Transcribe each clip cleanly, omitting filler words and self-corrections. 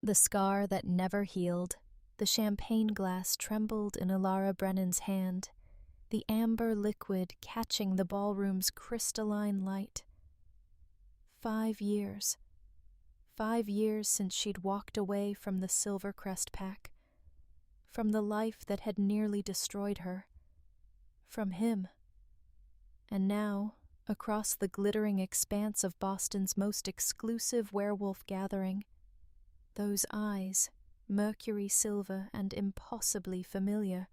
The scar that never healed, the champagne glass trembled in Alara Brennan's hand, the amber liquid catching the ballroom's crystalline light. 5 years. 5 years since she'd walked away from the Silvercrest pack, from the life that had nearly destroyed her, from him. And now, across the glittering expanse of Boston's most exclusive werewolf gathering, those eyes, mercury silver and impossibly familiar,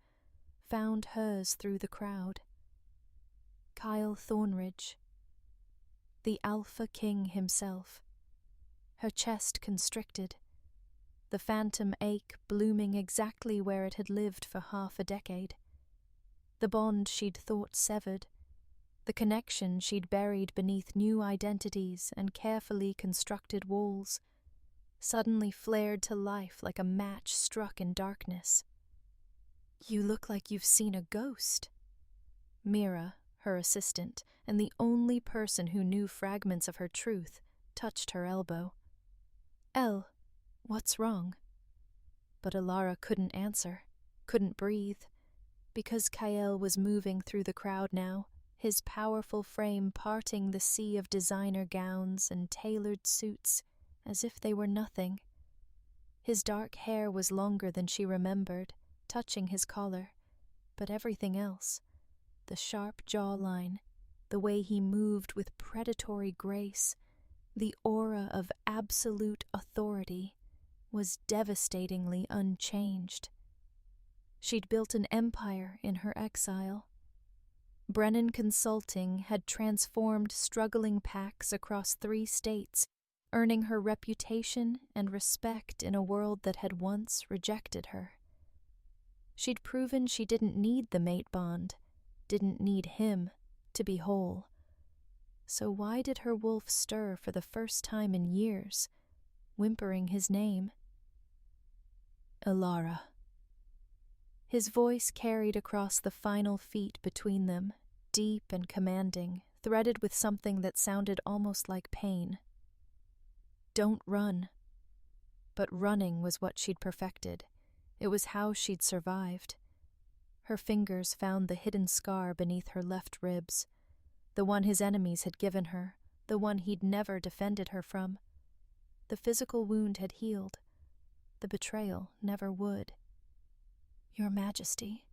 found hers through the crowd. Kyle Thornridge, the Alpha King himself, her chest constricted, the phantom ache blooming exactly where it had lived for half a decade. The bond she'd thought severed, the connection she'd buried beneath new identities and carefully constructed walls, suddenly flared to life like a match struck in darkness. "You look like you've seen a ghost." Mira, her assistant, and the only person who knew fragments of her truth, touched her elbow. "Elle, what's wrong?" But Alara couldn't answer, couldn't breathe, because Kyle was moving through the crowd now, his powerful frame parting the sea of designer gowns and tailored suits as if they were nothing. His dark hair was longer than she remembered, touching his collar, but everything else, the sharp jawline, the way he moved with predatory grace, the aura of absolute authority, was devastatingly unchanged. She'd built an empire in her exile. Brennan Consulting had transformed struggling packs across 3 states, earning her reputation and respect in a world that had once rejected her. She'd proven she didn't need the mate bond, didn't need him to be whole. So why did her wolf stir for the first time in years, whimpering his name? Alara. His voice carried across the final feet between them, deep and commanding, threaded with something that sounded almost like pain. Don't run. But running was what she'd perfected. It was how she'd survived. Her fingers found the hidden scar beneath her left ribs, the one his enemies had given her, the one he'd never defended her from. The physical wound had healed. The betrayal never would. "Your Majesty."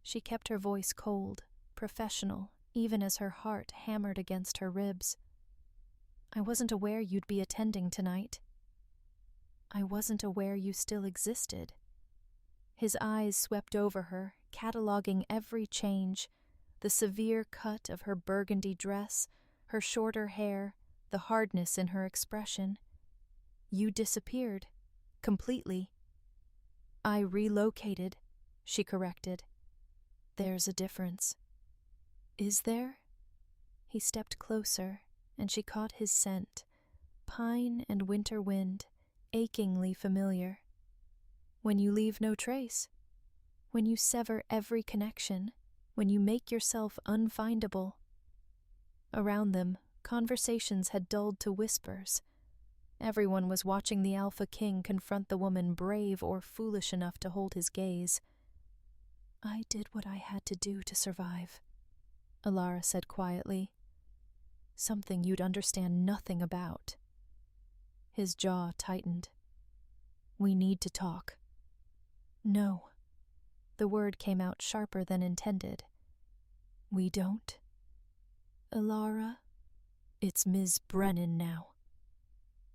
She kept her voice cold, professional, even as her heart hammered against her ribs. "I wasn't aware you'd be attending tonight." "I wasn't aware you still existed." His eyes swept over her, cataloging every change, the severe cut of her burgundy dress, her shorter hair, the hardness in her expression. "You disappeared. Completely." "I relocated," she corrected. "There's a difference." "Is there?" He stepped closer, and she caught his scent, pine and winter wind, achingly familiar. "When you leave no trace, when you sever every connection, when you make yourself unfindable." Around them, conversations had dulled to whispers. Everyone was watching the Alpha King confront the woman brave or foolish enough to hold his gaze. "I did what I had to do to survive," Alara said quietly. "Something you'd understand nothing about." His jaw tightened. "We need to talk." "No." The word came out sharper than intended. "We don't?" "Alara, it's Ms. Brennan now."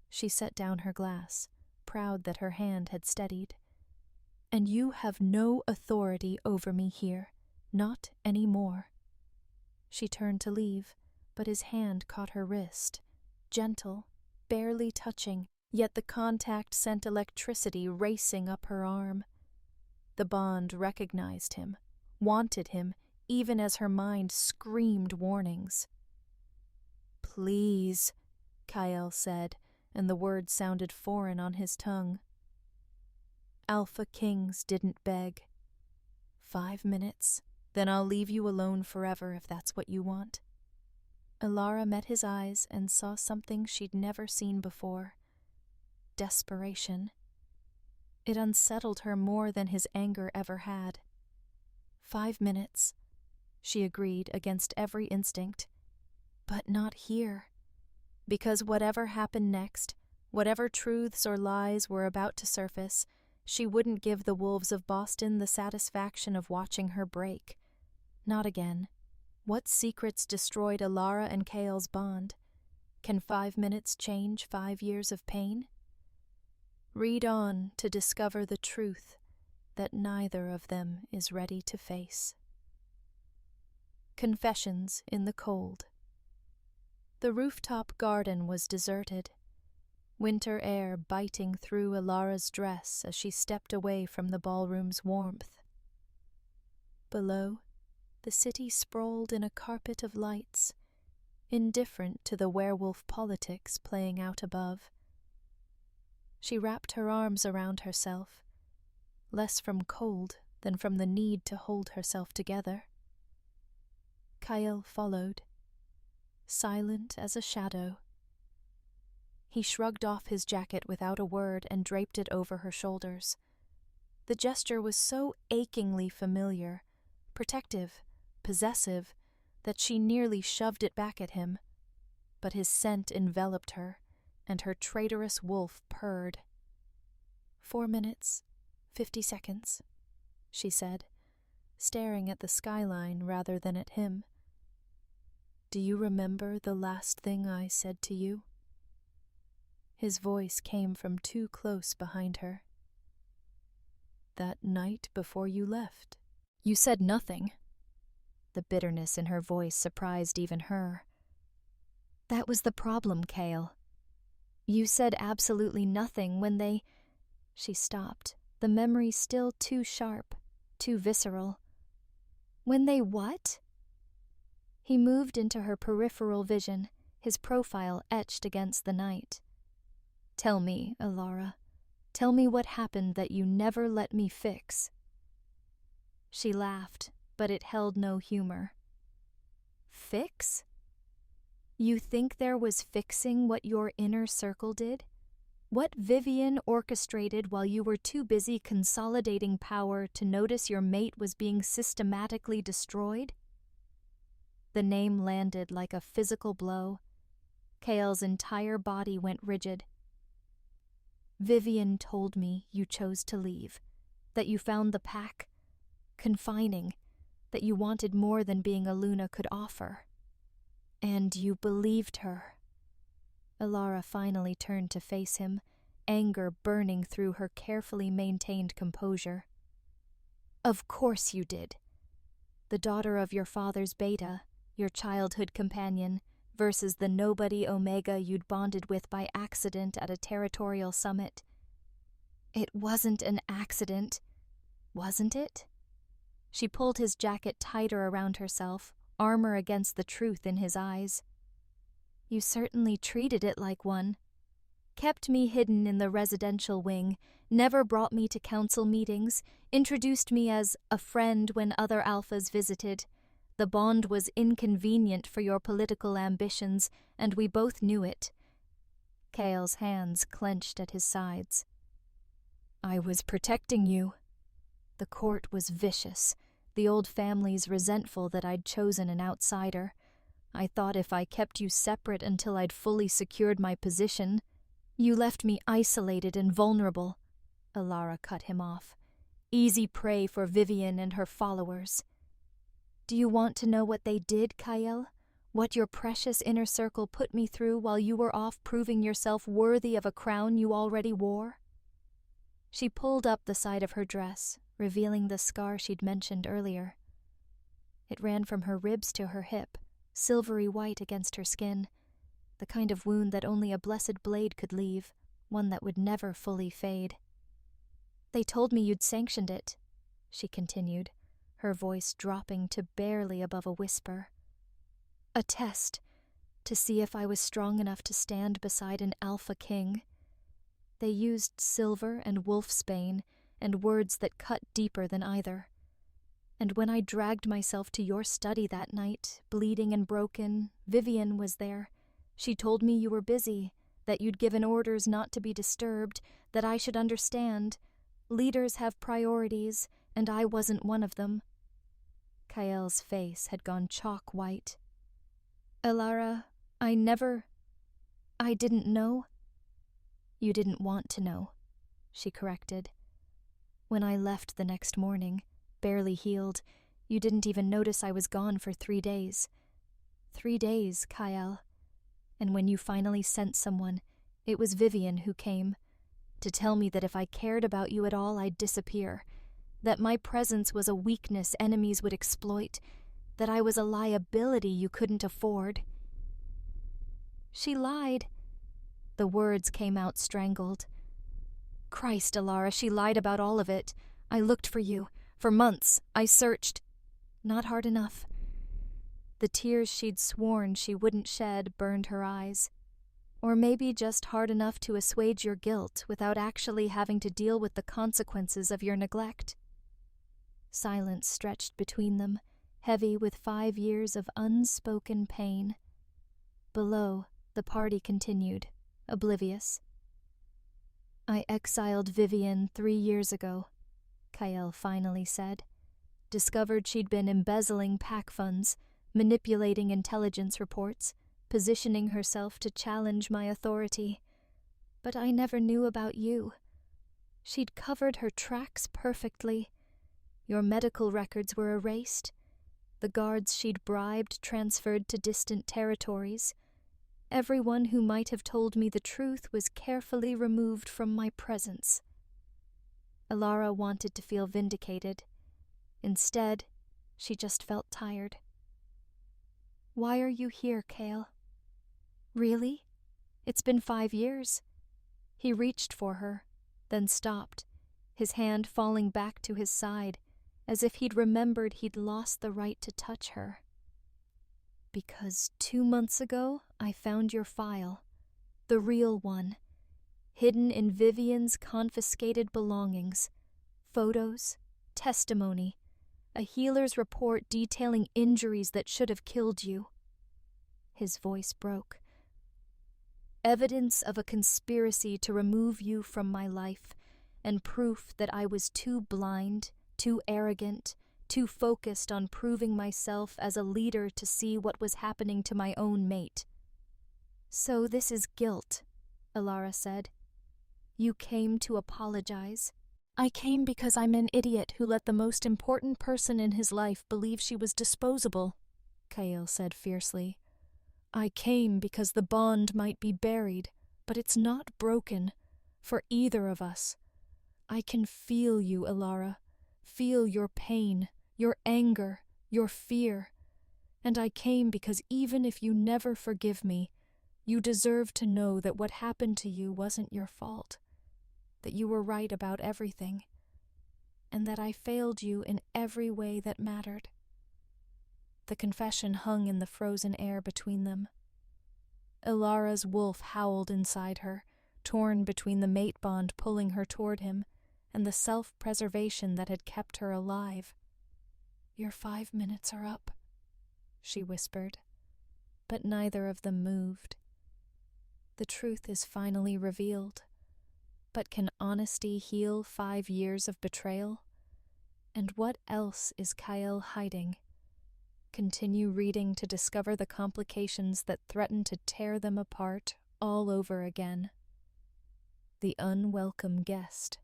She set down her glass, proud that her hand had steadied. "And you have no authority over me here, not anymore." She turned to leave, but his hand caught her wrist, gentle, barely touching, yet the contact sent electricity racing up her arm. The bond recognized him, wanted him, even as her mind screamed warnings. "Please," Kyle said, and the word sounded foreign on his tongue. Alpha Kings didn't beg. 5 minutes, then I'll leave you alone forever if that's what you want." Alara met his eyes and saw something she'd never seen before. desperation. It unsettled her more than his anger ever had. 5 minutes, she agreed against every instinct. But not here. Because whatever happened next, whatever truths or lies were about to surface, she wouldn't give the wolves of Boston the satisfaction of watching her break. Not again. What secrets destroyed Alara and Chaol's bond? Can 5 minutes change 5 years of pain? Read on to discover the truth that neither of them is ready to face. Confessions in the Cold. The rooftop garden was deserted, winter air biting through Alara's dress as she stepped away from the ballroom's warmth. Below, the city sprawled in a carpet of lights, indifferent to the werewolf politics playing out above. She wrapped her arms around herself, less from cold than from the need to hold herself together. Chaol followed, silent as a shadow. He shrugged off his jacket without a word and draped it over her shoulders. The gesture was so achingly familiar, protective, possessive, that she nearly shoved it back at him. But his scent enveloped her, and her traitorous wolf purred. 4 minutes, 50 seconds, she said, staring at the skyline rather than at him. Do you remember the last thing I said to you? His voice came from too close behind her. That night before you left. You said nothing. The bitterness in her voice surprised even her. That was the problem, Chaol. You said absolutely nothing when they... She stopped, the memory still too sharp, too visceral. When they what? He moved into her peripheral vision, his profile etched against the night. Tell me, Alara. Tell me what happened that you never let me fix. She laughed, but it held no humor. Fix? You think there was fixing what your inner circle did? What Vivian orchestrated while you were too busy consolidating power to notice your mate was being systematically destroyed? The name landed like a physical blow. Chaol's entire body went rigid. Vivian told me you chose to leave, that you found the pack confining, that you wanted more than being a Luna could offer. And you believed her. Alara finally turned to face him, anger burning through her carefully maintained composure. Of course you did. The daughter of your father's Beta, your childhood companion, versus the nobody Omega you'd bonded with by accident at a territorial summit. It wasn't an accident, wasn't it? She pulled his jacket tighter around herself, armor against the truth in his eyes. You certainly treated it like one. Kept me hidden in the residential wing, never brought me to council meetings, introduced me as a friend when other alphas visited. The bond was inconvenient for your political ambitions, and we both knew it. Chaol's hands clenched at his sides. I was protecting you. The court was vicious, the old families resentful that I'd chosen an outsider. I thought if I kept you separate until I'd fully secured my position. You left me isolated and vulnerable. Alara cut him off. Easy prey for Vivian and her followers. Do you want to know what they did, Chaol? What your precious inner circle put me through while you were off proving yourself worthy of a crown you already wore? She pulled up the side of her dress, revealing the scar she'd mentioned earlier. It ran from her ribs to her hip, silvery white against her skin, the kind of wound that only a blessed blade could leave, one that would never fully fade. They told me you'd sanctioned it, she continued, her voice dropping to barely above a whisper. A test, to see if I was strong enough to stand beside an alpha king. They used silver and wolfsbane, and words that cut deeper than either. And when I dragged myself to your study that night, bleeding and broken, Vivian was there. She told me you were busy, that you'd given orders not to be disturbed, that I should understand. Leaders have priorities, and I wasn't one of them. Kael's face had gone chalk white. Elara, I didn't know. You didn't want to know, she corrected. When I left the next morning, barely healed, you didn't even notice I was gone for 3 days. 3 days, Kael. And when you finally sent someone, it was Vivian who came, to tell me that if I cared about you at all, I'd disappear, that my presence was a weakness enemies would exploit, that I was a liability you couldn't afford. She lied. The words came out strangled. Christ, Elara, she lied about all of it. I looked for you. For months, I searched. Not hard enough. The tears she'd sworn she wouldn't shed burned her eyes. Or maybe just hard enough to assuage your guilt without actually having to deal with the consequences of your neglect. Silence stretched between them, heavy with 5 years of unspoken pain. Below, the party continued, oblivious. I exiled Vivian 3 years ago, Kael finally said. Discovered she'd been embezzling PAC funds, manipulating intelligence reports, positioning herself to challenge my authority. But I never knew about you. She'd covered her tracks perfectly. Your medical records were erased. The guards she'd bribed transferred to distant territories. Everyone who might have told me the truth was carefully removed from my presence. Elara wanted to feel vindicated. Instead, she just felt tired. Why are you here, Kael? Really? It's been 5 years. He reached for her, then stopped, his hand falling back to his side, as if he'd remembered he'd lost the right to touch her. Because 2 months ago, I found your file, the real one, hidden in Vivian's confiscated belongings, photos, testimony, a healer's report detailing injuries that should have killed you. His voice broke. Evidence of a conspiracy to remove you from my life, and proof that I was too blind, too arrogant, too focused on proving myself as a leader to see what was happening to my own mate. So this is guilt, Elara said. You came to apologize. I came because I'm an idiot who let the most important person in his life believe she was disposable, Kael said fiercely. I came because the bond might be buried, but it's not broken, for either of us. I can feel you, Elara, feel your pain, your anger, your fear. And I came because even if you never forgive me, you deserve to know that what happened to you wasn't your fault, that you were right about everything, and that I failed you in every way that mattered. The confession hung in the frozen air between them. Elara's wolf howled inside her, torn between the mate bond pulling her toward him and the self-preservation that had kept her alive. Your 5 minutes are up, she whispered, but neither of them moved. The truth is finally revealed, but can honesty heal 5 years of betrayal? And what else is Kael hiding? Continue reading to discover the complications that threaten to tear them apart all over again. The unwelcome guest.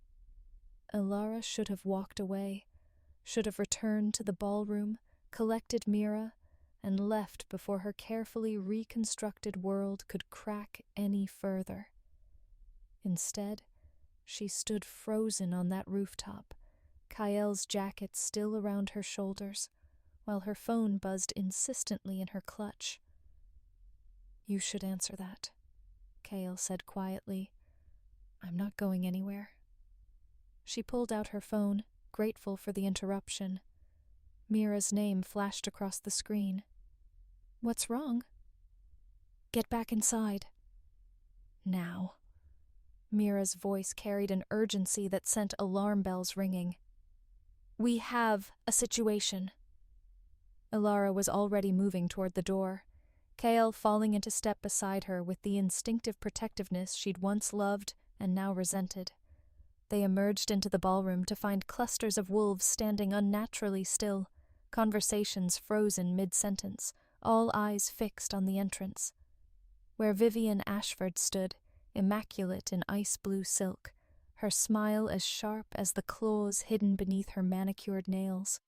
Elara should have walked away, should have returned to the ballroom, collected Mira, and left before her carefully reconstructed world could crack any further. Instead, she stood frozen on that rooftop, Kael's jacket still around her shoulders, while her phone buzzed insistently in her clutch. You should answer that, Kael said quietly. I'm not going anywhere. She pulled out her phone, grateful for the interruption. Mira's name flashed across the screen. What's wrong? Get back inside. Now. Mira's voice carried an urgency that sent alarm bells ringing. We have a situation. Elara was already moving toward the door. Kael falling into step beside her with the instinctive protectiveness she'd once loved and now resented. They emerged into the ballroom to find clusters of wolves standing unnaturally still, conversations frozen mid-sentence, all eyes fixed on the entrance. Where Vivian Ashford stood, immaculate in ice-blue silk, her smile as sharp as the claws hidden beneath her manicured nails.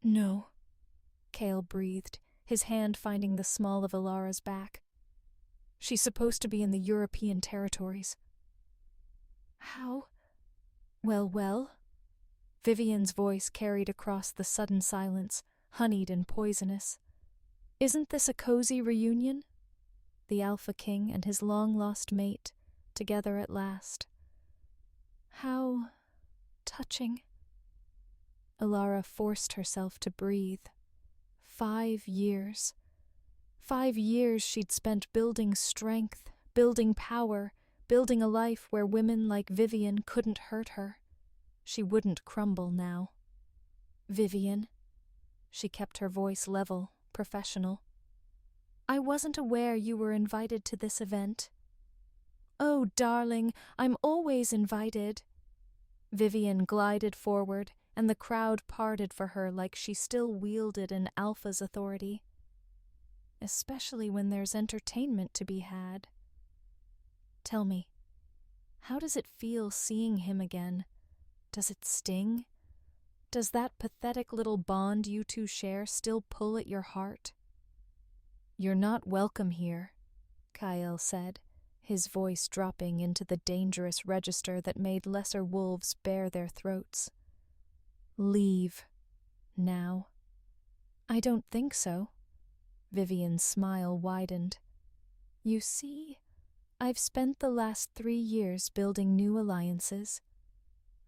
"No," Kael breathed, his hand finding the small of Alara's back. "She's supposed to be in the European territories." "How?" Well. Vivian's voice carried across the sudden silence, honeyed and poisonous. "Isn't this a cozy reunion? The Alpha King and his long-lost mate, together at last. How touching." Alara forced herself to breathe. 5 years. 5 years she'd spent building strength, building power, building a life where women like Vivian couldn't hurt her. She wouldn't crumble now. "Vivian." She kept her voice level, professional. "I wasn't aware you were invited to this event." "Oh, darling, I'm always invited." Vivian glided forward, and the crowd parted for her like she still wielded an alpha's authority. "Especially when there's entertainment to be had." "Tell me, how does it feel seeing him again? Does it sting? Does that pathetic little bond you two share still pull at your heart?" "You're not welcome here," Kael said, his voice dropping into the dangerous register that made lesser wolves bare their throats. "Leave. Now." "I don't think so." Vivian's smile widened. "You see, I've spent the last 3 years building new alliances,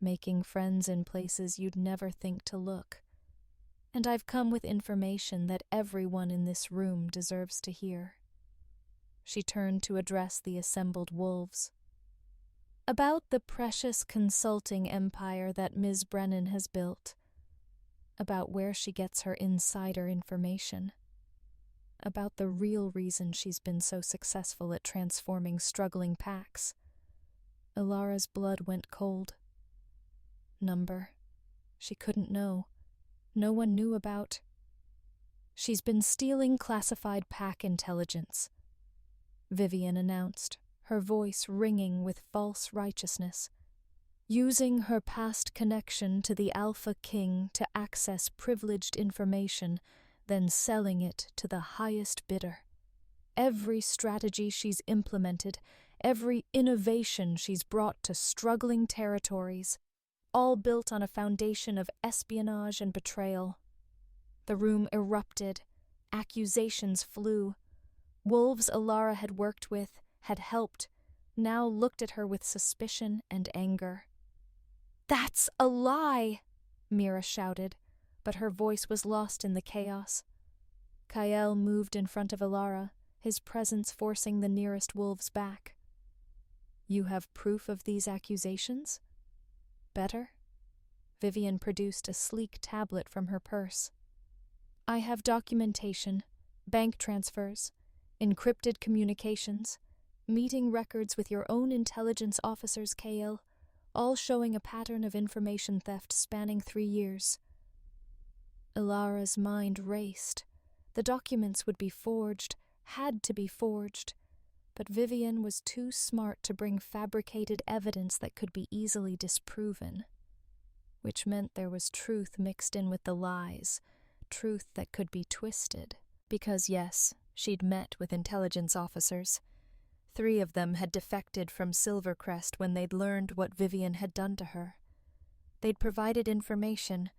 making friends in places you'd never think to look, and I've come with information that everyone in this room deserves to hear." She turned to address the assembled wolves. "About the precious consulting empire that Ms. Brennan has built. About where she gets her insider information. About the real reason she's been so successful at transforming struggling packs." Alara's blood went cold. Number. She couldn't know. No one knew about. "She's been stealing classified pack intelligence," Vivian announced, her voice ringing with false righteousness. "Using her past connection to the Alpha King to access privileged information, then selling it to the highest bidder. Every strategy she's implemented, every innovation she's brought to struggling territories, all built on a foundation of espionage and betrayal." The room erupted. Accusations flew. Wolves Alara had worked with, had helped, now looked at her with suspicion and anger. "That's a lie!" Mira shouted, but her voice was lost in the chaos. Kael moved in front of Alara, his presence forcing the nearest wolves back. "You have proof of these accusations?" "Better?" Vivian produced a sleek tablet from her purse. "I have documentation, bank transfers, encrypted communications, meeting records with your own intelligence officers, Kael, all showing a pattern of information theft spanning 3 years." Alara's mind raced. The documents would be forged, had to be forged, but Vivian was too smart to bring fabricated evidence that could be easily disproven. Which meant there was truth mixed in with the lies, truth that could be twisted. Because yes, she'd met with intelligence officers. 3 of them had defected from Silvercrest when they'd learned what Vivian had done to her. They'd provided information,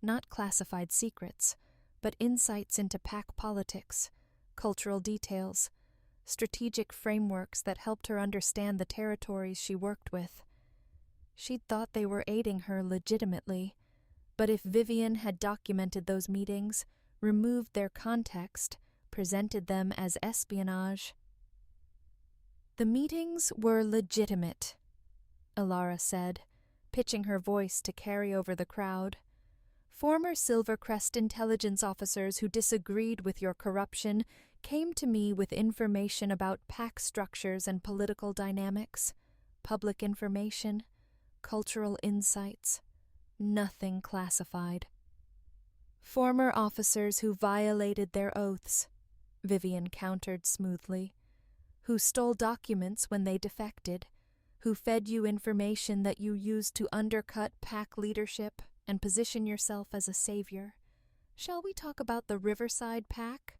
not classified secrets, but insights into pack politics, cultural details, strategic frameworks that helped her understand the territories she worked with. She'd thought they were aiding her legitimately, but if Vivian had documented those meetings, removed their context, presented them as espionage. "The meetings were legitimate," Alara said, pitching her voice to carry over the crowd. "Former Silvercrest intelligence officers who disagreed with your corruption came to me with information about pack structures and political dynamics, public information, cultural insights, nothing classified. Former officers who violated their oaths, Vivian countered smoothly, who stole documents when they defected, who fed you information that you used to undercut pack leadership and position yourself as a savior. Shall we talk about the Riverside Pack?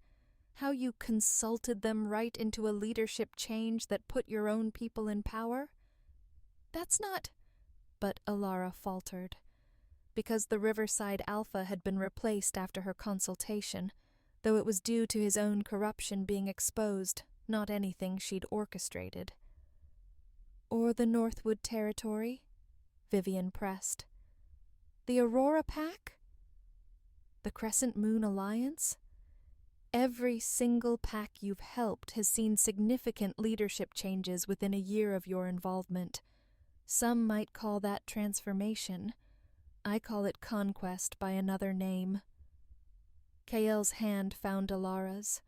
How you consulted them right into a leadership change that put your own people in power? That's not... But Alara faltered. Because the Riverside Alpha had been replaced after her consultation, though it was due to his own corruption being exposed, not anything she'd orchestrated. Or the Northwood Territory? Vivian pressed. The Aurora Pack? The Crescent Moon Alliance? Every single pack you've helped has seen significant leadership changes within a year of your involvement. Some might call that transformation. I call it conquest by another name. Kael's hand found Alara's,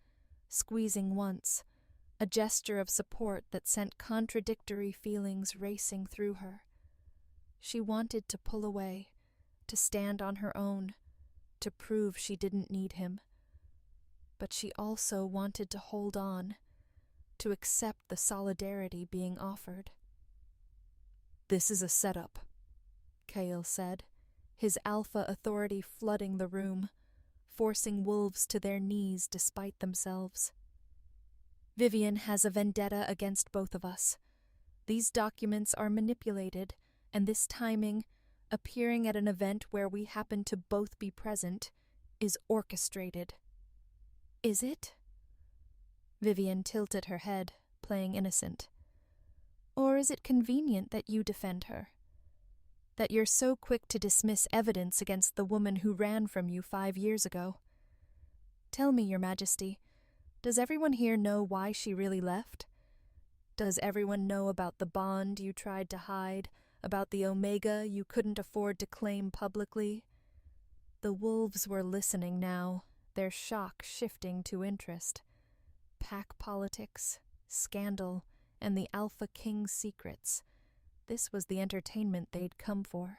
squeezing once, a gesture of support that sent contradictory feelings racing through her. She wanted to pull away, to stand on her own, to prove she didn't need him. But she also wanted to hold on, to accept the solidarity being offered. "This is a setup," Kael said, his alpha authority flooding the room, forcing wolves to their knees despite themselves. "Vivian has a vendetta against both of us. These documents are manipulated, and this timing, appearing at an event where we happen to both be present, is orchestrated." "Is it?" Vivian tilted her head, playing innocent. "Or is it convenient that you defend her? That you're so quick to dismiss evidence against the woman who ran from you 5 years ago? Tell me, Your Majesty, does everyone here know why she really left? Does everyone know about the bond you tried to hide, about the Omega you couldn't afford to claim publicly?" The wolves were listening now, their shock shifting to interest. Pack politics, scandal, and the Alpha King's secrets. This was the entertainment they'd come for.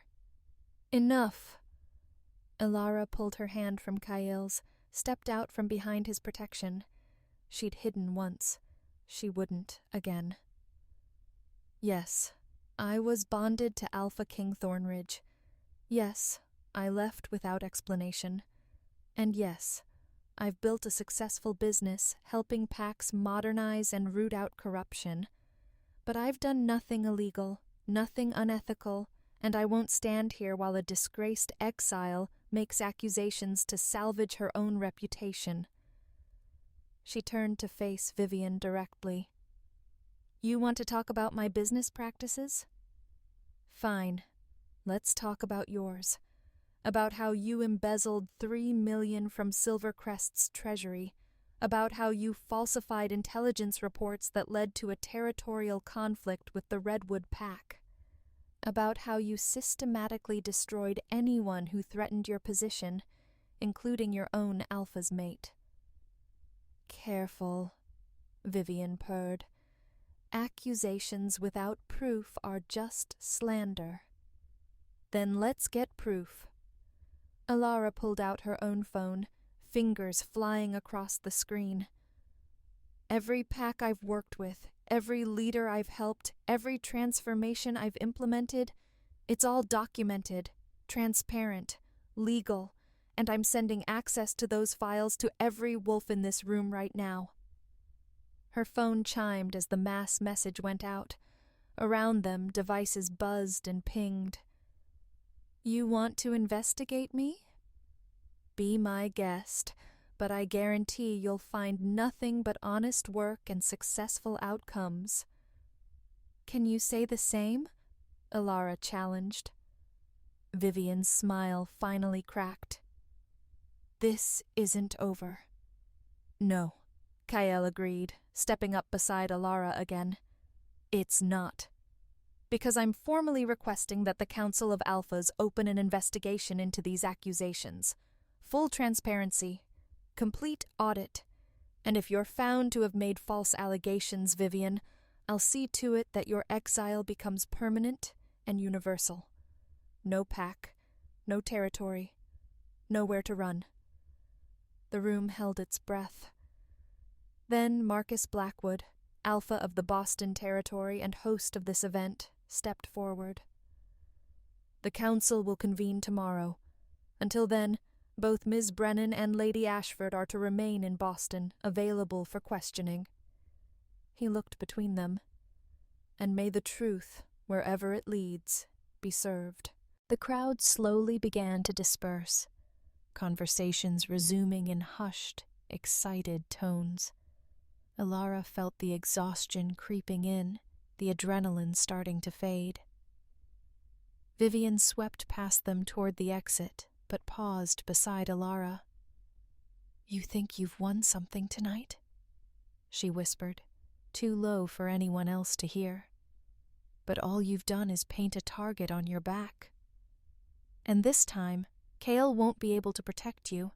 "Enough!" Alara pulled her hand from Kael's, stepped out from behind his protection. She'd hidden once. She wouldn't again. "Yes, I was bonded to Alpha King Thornridge. Yes, I left without explanation. And yes, I've built a successful business helping packs modernize and root out corruption. But I've done nothing illegal, nothing unethical, and I won't stand here while a disgraced exile makes accusations to salvage her own reputation." She turned to face Vivian directly. "You want to talk about my business practices? Fine. Let's talk about yours. About how you embezzled $3 million from Silvercrest's treasury, about how you falsified intelligence reports that led to a territorial conflict with the Redwood Pack, about how you systematically destroyed anyone who threatened your position, including your own Alpha's mate." "Careful," Vivian purred. "Accusations without proof are just slander." "Then let's get proof." Alara pulled out her own phone, fingers flying across the screen. "Every pack I've worked with, every leader I've helped, every transformation I've implemented, it's all documented, transparent, legal, and I'm sending access to those files to every wolf in this room right now." Her phone chimed as the mass message went out. Around them, devices buzzed and pinged. "You want to investigate me? Be my guest, but I guarantee you'll find nothing but honest work and successful outcomes." "Can you say the same?" Alara challenged. Vivian's smile finally cracked. "This isn't over." "No," Kael agreed, stepping up beside Alara again. "It's not. Because I'm formally requesting that the Council of Alphas open an investigation into these accusations. Full transparency. Complete audit. And if you're found to have made false allegations, Vivian, I'll see to it that your exile becomes permanent and universal. No pack, no territory, nowhere to run. The room held its breath. Then Marcus Blackwood, alpha of the Boston territory and host of this event, stepped forward. The council will convene tomorrow. Until then, both Ms. Brennan and Lady Ashford are to remain in Boston, available for questioning. He looked between them. And may the truth, wherever it leads, be served. The crowd slowly began to disperse, conversations resuming in hushed, excited tones. Alara felt the exhaustion creeping in, the adrenaline starting to fade. Vivian swept past them toward the exit, but paused beside Alara. "You think you've won something tonight?" she whispered, too low for anyone else to hear. "But all you've done is paint a target on your back. And this time, Kale won't be able to protect you,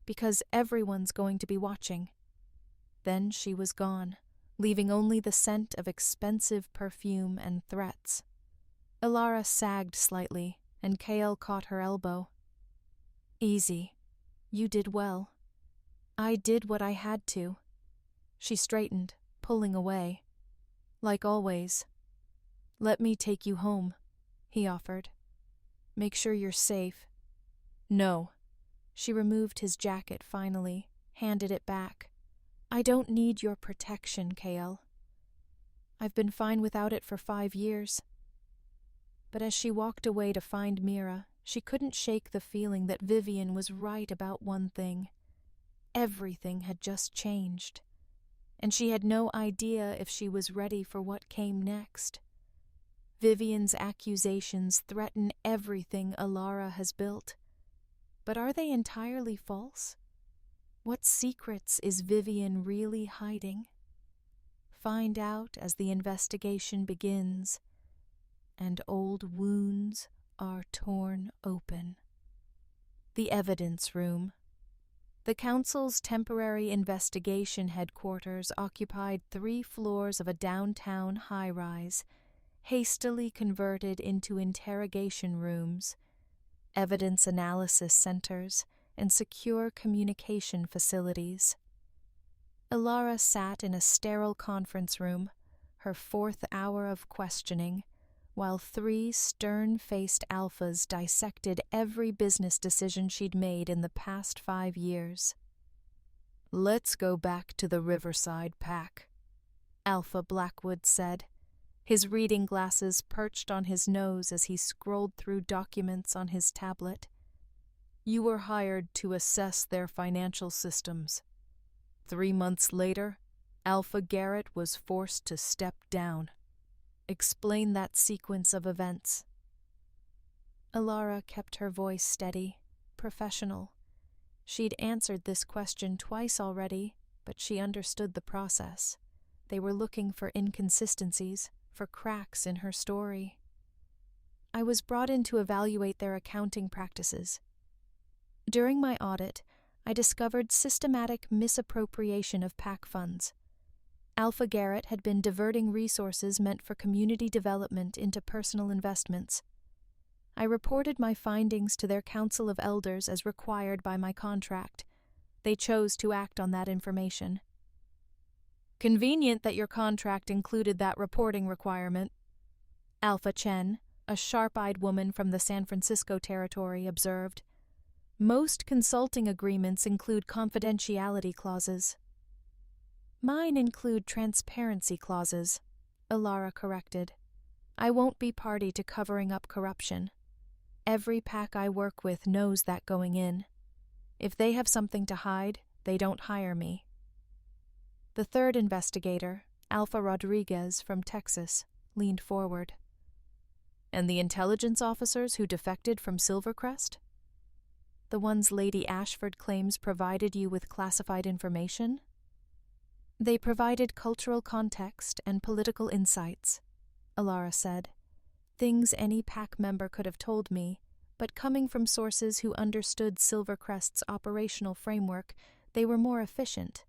because everyone's going to be watching." Then she was gone, leaving only the scent of expensive perfume and threats. Alara sagged slightly, and Kale caught her elbow. "Easy. You did well. I did what I had to." She straightened, pulling away. "Like always. Let me take you home," he offered. "Make sure you're safe." "No." She removed his jacket finally, handed it back. "I don't need your protection, Kale. I've been fine without it for 5 years." But as she walked away to find Mira, she couldn't shake the feeling that Vivian was right about one thing. Everything had just changed, and she had no idea if she was ready for what came next. Vivian's accusations threaten everything Alara has built. But are they entirely false? What secrets is Vivian really hiding? Find out as the investigation begins, and old wounds are torn open. The evidence room. The council's temporary investigation headquarters occupied 3 floors of a downtown high-rise, hastily converted into interrogation rooms, evidence analysis centers, and secure communication facilities. Alara sat in a sterile conference room, her 4th hour of questioning, while 3 stern-faced alphas dissected every business decision she'd made in the past 5 years. "Let's go back to the Riverside Pack," Alpha Blackwood said, his reading glasses perched on his nose as he scrolled through documents on his tablet. "You were hired to assess their financial systems. 3 months later, Alpha Garrett was forced to step down. Explain that sequence of events." Alara kept her voice steady, professional. She'd answered this question twice already, but she understood the process. They were looking for inconsistencies, for cracks in her story. "I was brought in to evaluate their accounting practices. During my audit, I discovered systematic misappropriation of PAC funds. Alpha Garrett had been diverting resources meant for community development into personal investments. I reported my findings to their Council of Elders as required by my contract. They chose to act on that information." "Convenient that your contract included that reporting requirement," Alpha Chen, a sharp-eyed woman from the San Francisco territory, observed. "Most consulting agreements include confidentiality clauses." "Mine include transparency clauses," Alara corrected. "I won't be party to covering up corruption. Every PAC I work with knows that going in. If they have something to hide, they don't hire me." The 3rd investigator, Alpha Rodriguez from Texas, leaned forward. "And the intelligence officers who defected from Silvercrest? The ones Lady Ashford claims provided you with classified information?" "They provided cultural context and political insights," Alara said. "Things any PAC member could have told me, but coming from sources who understood Silvercrest's operational framework, they were more efficient,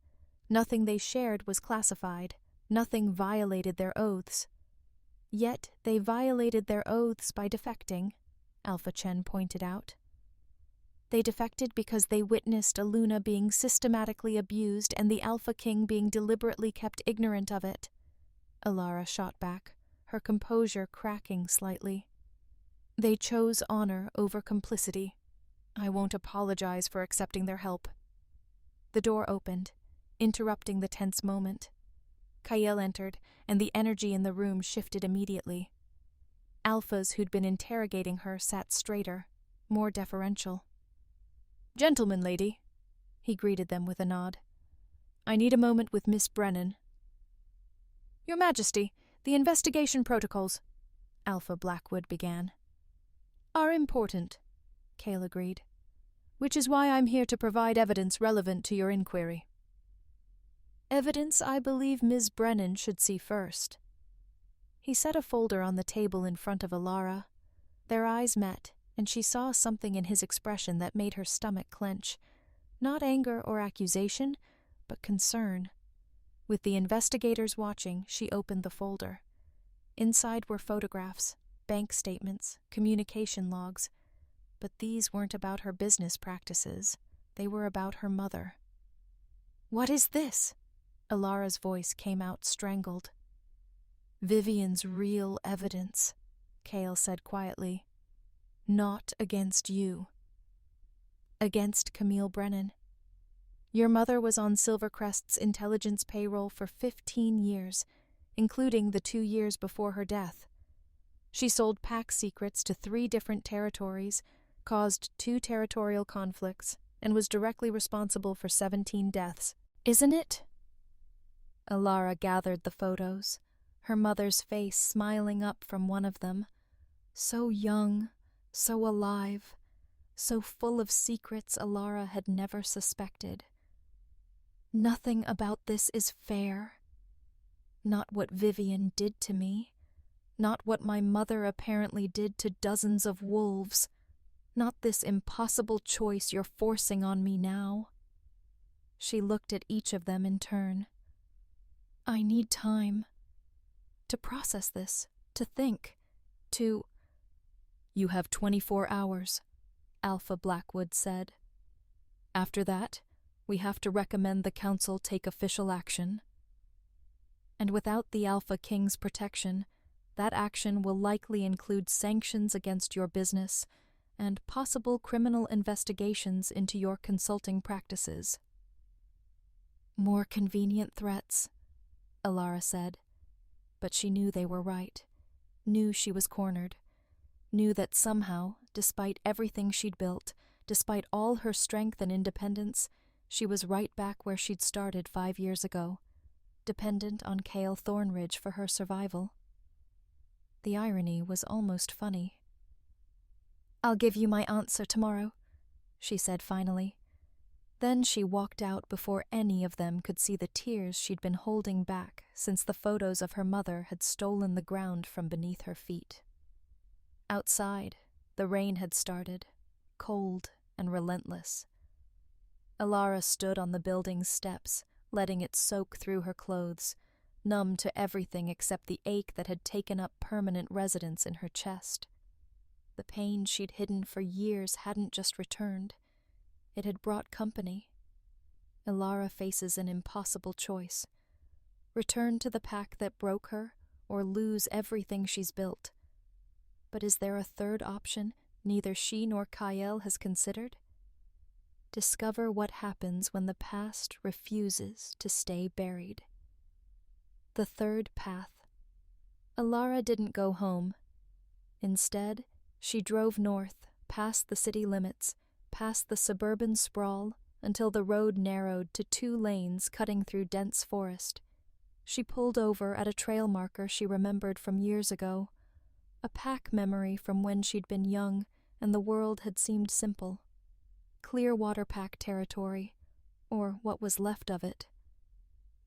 Nothing they shared was classified. Nothing violated their oaths. Yet they violated their oaths by defecting, Alpha Chen pointed out. They defected because they witnessed Aluna being systematically abused and the Alpha King being deliberately kept ignorant of it. Alara shot back, her composure cracking slightly. They chose honor over complicity. I won't apologize for accepting their help. The door opened, interrupting the tense moment. Kael entered, and the energy in the room shifted immediately. Alphas who'd been interrogating her sat straighter, more deferential. "Gentlemen, lady," he greeted them with a nod. "I need a moment with Miss Brennan." "Your Majesty, the investigation protocols," Alpha Blackwood began. "Are important," Kael agreed, "which is why I'm here to provide evidence relevant to your inquiry." "Evidence I believe Ms. Brennan should see first." He set a folder on the table in front of Alara. Their eyes met, and she saw something in his expression that made her stomach clench. Not anger or accusation, but concern. With the investigators watching, she opened the folder. Inside were photographs, bank statements, communication logs. But these weren't about her business practices. They were about her mother. "What is this?" Alara's voice came out strangled. "Vivian's real evidence," Kael said quietly. "Not against you. Against Camille Brennan. Your mother was on Silvercrest's intelligence payroll for 15 years, including the 2 years before her death. She sold PAC secrets to 3 different territories, caused 2 territorial conflicts, and was directly responsible for 17 deaths. Isn't it?" Alara gathered the photos, her mother's face smiling up from one of them. So young, so alive, so full of secrets Alara had never suspected. "Nothing about this is fair. Not what Vivian did to me. Not what my mother apparently did to dozens of wolves. Not this impossible choice you're forcing on me now." She looked at each of them in turn. "I need time. To process this, to think, to—" "You have 24 hours, Alpha Blackwood said. "After that, we have to recommend the Council take official action. And without the Alpha King's protection, that action will likely include sanctions against your business and possible criminal investigations into your consulting practices." "More convenient threats," Alara said. But she knew they were right, knew she was cornered, knew that somehow, despite everything she'd built, despite all her strength and independence, she was right back where she'd started 5 years ago, dependent on Kael Thornridge for her survival. The irony was almost funny. "I'll give you my answer tomorrow," she said finally. Then she walked out before any of them could see the tears she'd been holding back since the photos of her mother had stolen the ground from beneath her feet. Outside, the rain had started, cold and relentless. Alara stood on the building's steps, letting it soak through her clothes, numb to everything except the ache that had taken up permanent residence in her chest. The pain she'd hidden for years hadn't just returned. It had brought company. Alara faces an impossible choice. Return to the pack that broke her, or lose everything she's built. But is there a third option neither she nor Kael has considered? Discover what happens when the past refuses to stay buried. The third path. Alara didn't go home. Instead, she drove north, past the city limits, past the suburban sprawl, until the road narrowed to 2 lanes cutting through dense forest. She pulled over at a trail marker she remembered from years ago, a pack memory from when she'd been young and the world had seemed simple. Clearwater Pack territory, or what was left of it.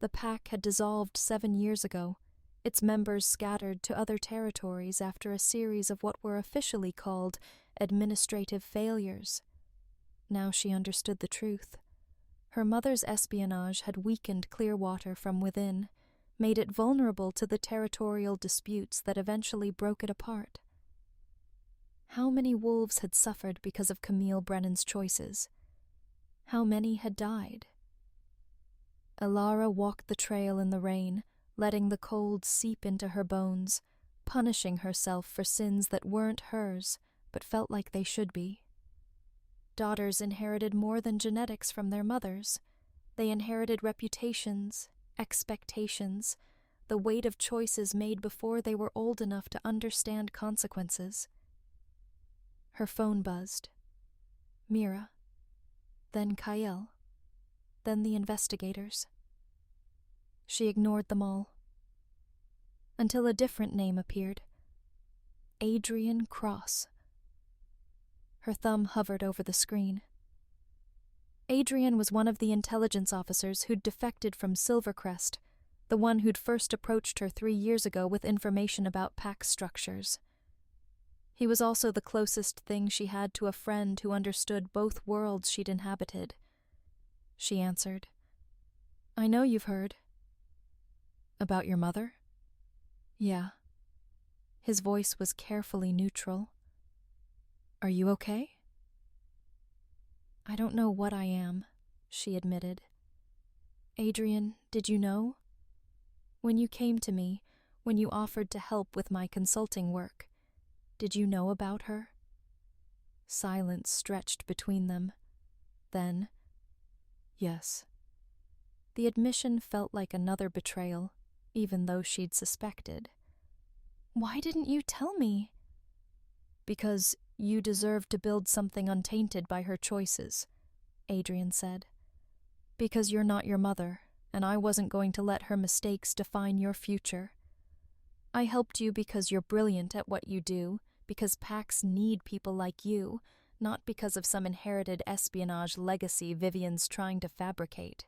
The pack had dissolved 7 years ago, its members scattered to other territories after a series of what were officially called administrative failures. Now she understood the truth. Her mother's espionage had weakened Clearwater from within, made it vulnerable to the territorial disputes that eventually broke it apart. How many wolves had suffered because of Camille Brennan's choices? How many had died? Elara walked the trail in the rain, letting the cold seep into her bones, punishing herself for sins that weren't hers, but felt like they should be. Daughters inherited more than genetics from their mothers. They inherited reputations, expectations, the weight of choices made before they were old enough to understand consequences. Her phone buzzed. Mira. Then Kyle. Then the investigators. She ignored them all. Until a different name appeared. Adrian Cross. Her thumb hovered over the screen. Adrian was one of the intelligence officers who'd defected from Silvercrest, the one who'd first approached her 3 years ago with information about PAC structures. He was also the closest thing she had to a friend who understood both worlds she'd inhabited. She answered, "I know you've heard." "About your mother?" "Yeah." His voice was carefully neutral. "Are you okay?" "I don't know what I am," she admitted. "Adrian, did you know? When you came to me, when you offered to help with my consulting work, did you know about her?" Silence stretched between them. Then, "Yes." The admission felt like another betrayal, even though she'd suspected. "Why didn't you tell me?" "Because you deserved to build something untainted by her choices," Adrian said. "Because you're not your mother, and I wasn't going to let her mistakes define your future. I helped you because you're brilliant at what you do, because PACs need people like you, not because of some inherited espionage legacy Vivian's trying to fabricate."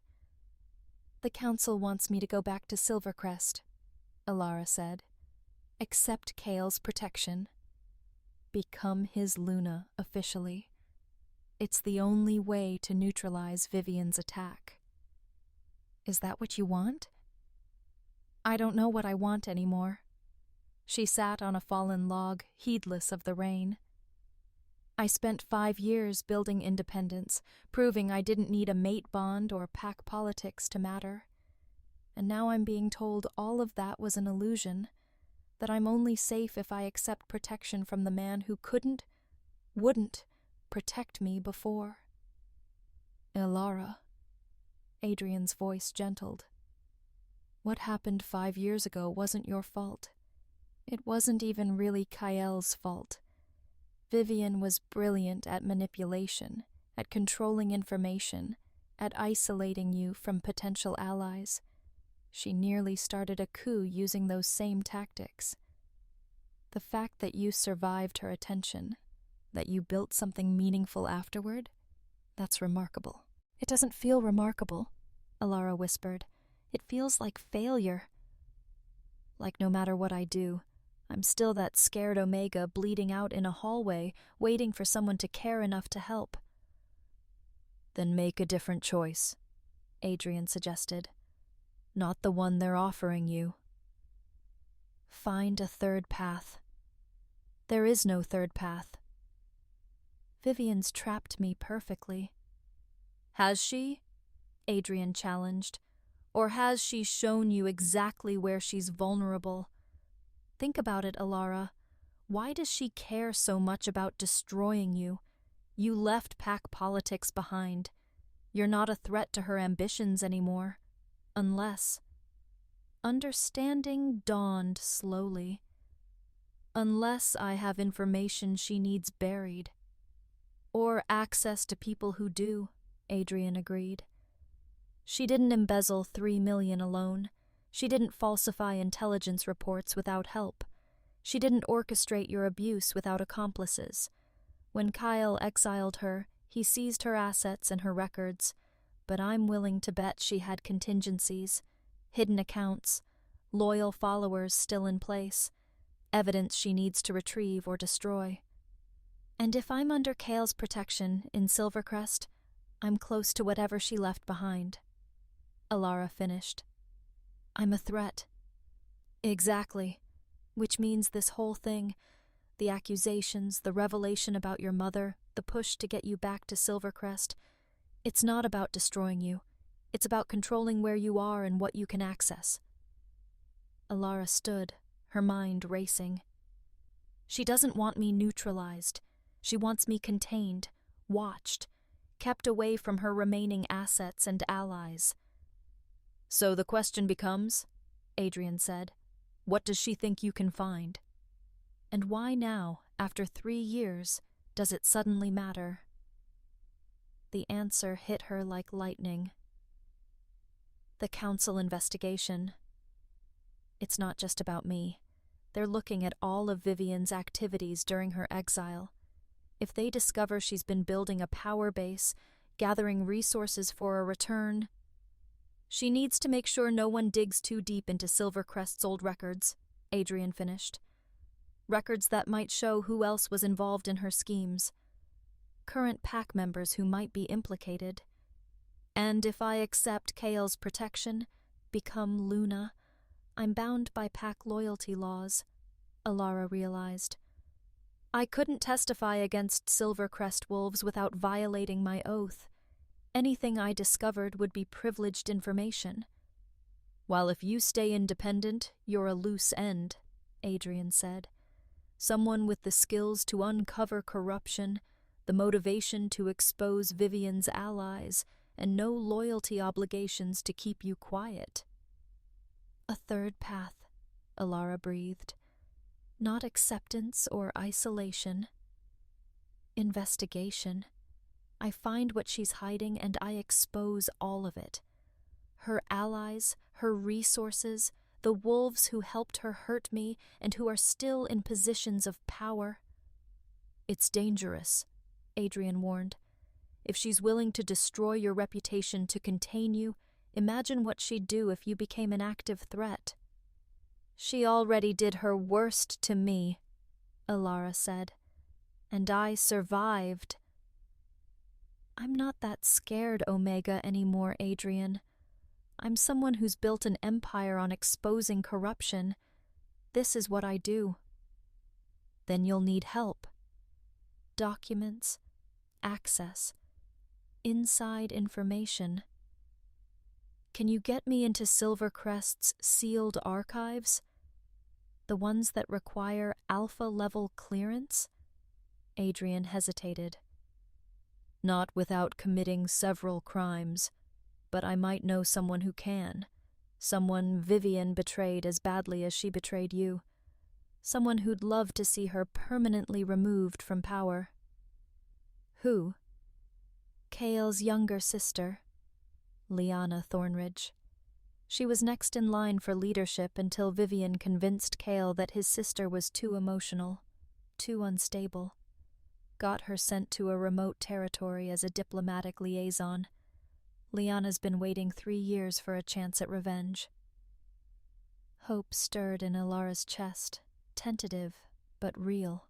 "The Council wants me to go back to Silvercrest," Elara said. "Accept Kale's protection. Become his Luna, officially. It's the only way to neutralize Vivian's attack." "Is that what you want?" "I don't know what I want anymore." She sat on a fallen log, heedless of the rain. "I spent 5 years building independence, proving I didn't need a mate bond or PAC politics to matter. And now I'm being told all of that was an illusion, that I'm only safe if I accept protection from the man who wouldn't protect me before." "Elara," Adrian's voice gentled. "What happened 5 years ago wasn't your fault. It wasn't even really Kyle's fault. Vivian was brilliant at manipulation, at controlling information, at isolating you from potential allies. She nearly started a coup using those same tactics. The fact that you survived her attention, that you built something meaningful afterward, that's remarkable." "It doesn't feel remarkable," Elara whispered. "It feels like failure. Like no matter what I do, I'm still that scared Omega bleeding out in a hallway, waiting for someone to care enough to help." "Then make a different choice," Adrian suggested. "Not the one they're offering you." "Find a third path." "There is no third path." "Vivian's trapped me perfectly." "Has she?" Adrian challenged. "Or has she shown you exactly where she's vulnerable? Think about it, Elara. Why does she care so much about destroying you? You left PAC politics behind. You're not a threat to her ambitions anymore. Unless..." Understanding dawned slowly. "Unless I have information she needs buried." "Or access to people who do," Adrian agreed. "She didn't embezzle 3 million alone. She didn't falsify intelligence reports without help. She didn't orchestrate your abuse without accomplices. When Kyle exiled her, he seized her assets and her records, but I'm willing to bet she had contingencies, hidden accounts, loyal followers still in place, evidence she needs to retrieve or destroy. And if I'm under Kale's protection in Silvercrest, I'm close to whatever she left behind. Alara finished. I'm a threat. Exactly. Which means this whole thing, the accusations, the revelation about your mother, the push to get you back to Silvercrest, it's not about destroying you. It's about controlling where you are and what you can access. Alara stood, her mind racing. She doesn't want me neutralized. She wants me contained, watched, kept away from her remaining assets and allies. So the question becomes, Adrian said, what does she think you can find? And why now, after 3 years, does it suddenly matter? The answer hit her like lightning. The council investigation. It's not just about me. They're looking at all of Vivian's activities during her exile. If they discover she's been building a power base, gathering resources for a return, she needs to make sure no one digs too deep into Silvercrest's old records, Adrian finished. Records that might show who else was involved in her schemes. Current pack members who might be implicated. And if I accept Kael's protection, become Luna, I'm bound by pack loyalty laws, Alara realized. I couldn't testify against Silvercrest wolves without violating my oath. Anything I discovered would be privileged information. While if you stay independent, you're a loose end, Adrian said. Someone with the skills to uncover corruption, the motivation to expose Vivian's allies, and no loyalty obligations to keep you quiet. A third path, Alara breathed. Not acceptance or isolation. Investigation. I find what she's hiding and I expose all of it. Her allies, her resources, the wolves who helped her hurt me and who are still in positions of power. It's dangerous, Adrian warned. If she's willing to destroy your reputation to contain you, imagine what she'd do if you became an active threat. She already did her worst to me, Alara said. And I survived. I'm not that scared, Omega, anymore, Adrian. I'm someone who's built an empire on exposing corruption. This is what I do. Then you'll need help. Documents, access, inside information. Can you get me into Silvercrest's sealed archives? The ones that require alpha-level clearance? Adrian hesitated. Not without committing several crimes, but I might know someone who can. Someone Vivian betrayed as badly as she betrayed you. Someone who'd love to see her permanently removed from power. Who? Kael's younger sister, Lyanna Thornridge. She was next in line for leadership until Vivian convinced Kael that his sister was too emotional, too unstable. Got her sent to a remote territory as a diplomatic liaison. Lyanna's been waiting 3 years for a chance at revenge. Hope stirred in Alara's chest, tentative but real.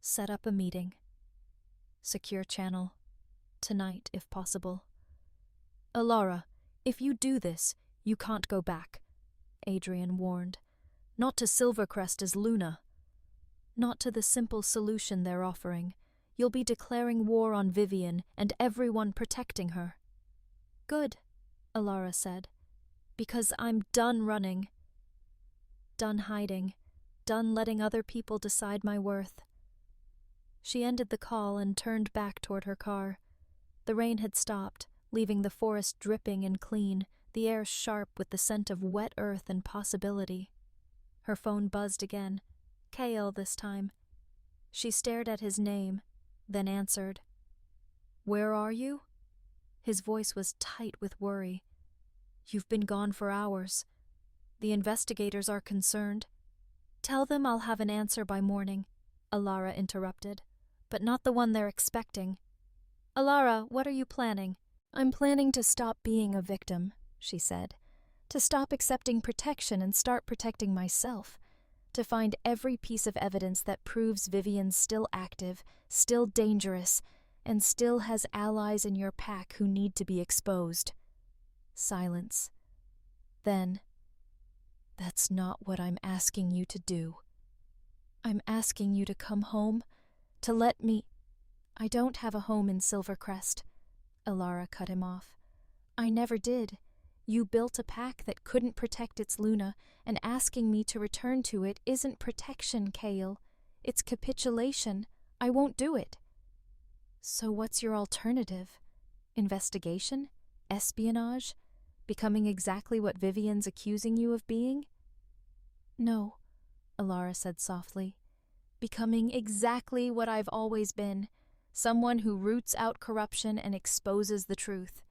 Set up a meeting. Secure channel. Tonight, if possible. Alara, if you do this, you can't go back, Adrian warned. Not to Silvercrest as Luna. Not to the simple solution they're offering. You'll be declaring war on Vivian and everyone protecting her. Good, Alara said, because I'm done running. Done hiding. Done letting other people decide my worth. She ended the call and turned back toward her car. The rain had stopped, leaving the forest dripping and clean, the air sharp with the scent of wet earth and possibility. Her phone buzzed again. Kael this time. She stared at his name, then answered. Where are you? His voice was tight with worry. You've been gone for hours. The investigators are concerned. Tell them I'll have an answer by morning, Alara interrupted, but not the one they're expecting. Alara, what are you planning? I'm planning to stop being a victim, she said. To stop accepting protection and start protecting myself. To find every piece of evidence that proves Vivian's still active, still dangerous, and still has allies in your pack who need to be exposed. Silence. Then, that's not what I'm asking you to do. I'm asking you to come home, to let me— I don't have a home in Silvercrest. Alara cut him off. I never did. You built a pack that couldn't protect its Luna, and asking me to return to it isn't protection, Kael. It's capitulation. I won't do it. So what's your alternative? Investigation? Espionage? Becoming exactly what Vivian's accusing you of being? No, Alara said softly. Becoming exactly what I've always been. Someone who roots out corruption and exposes the truth.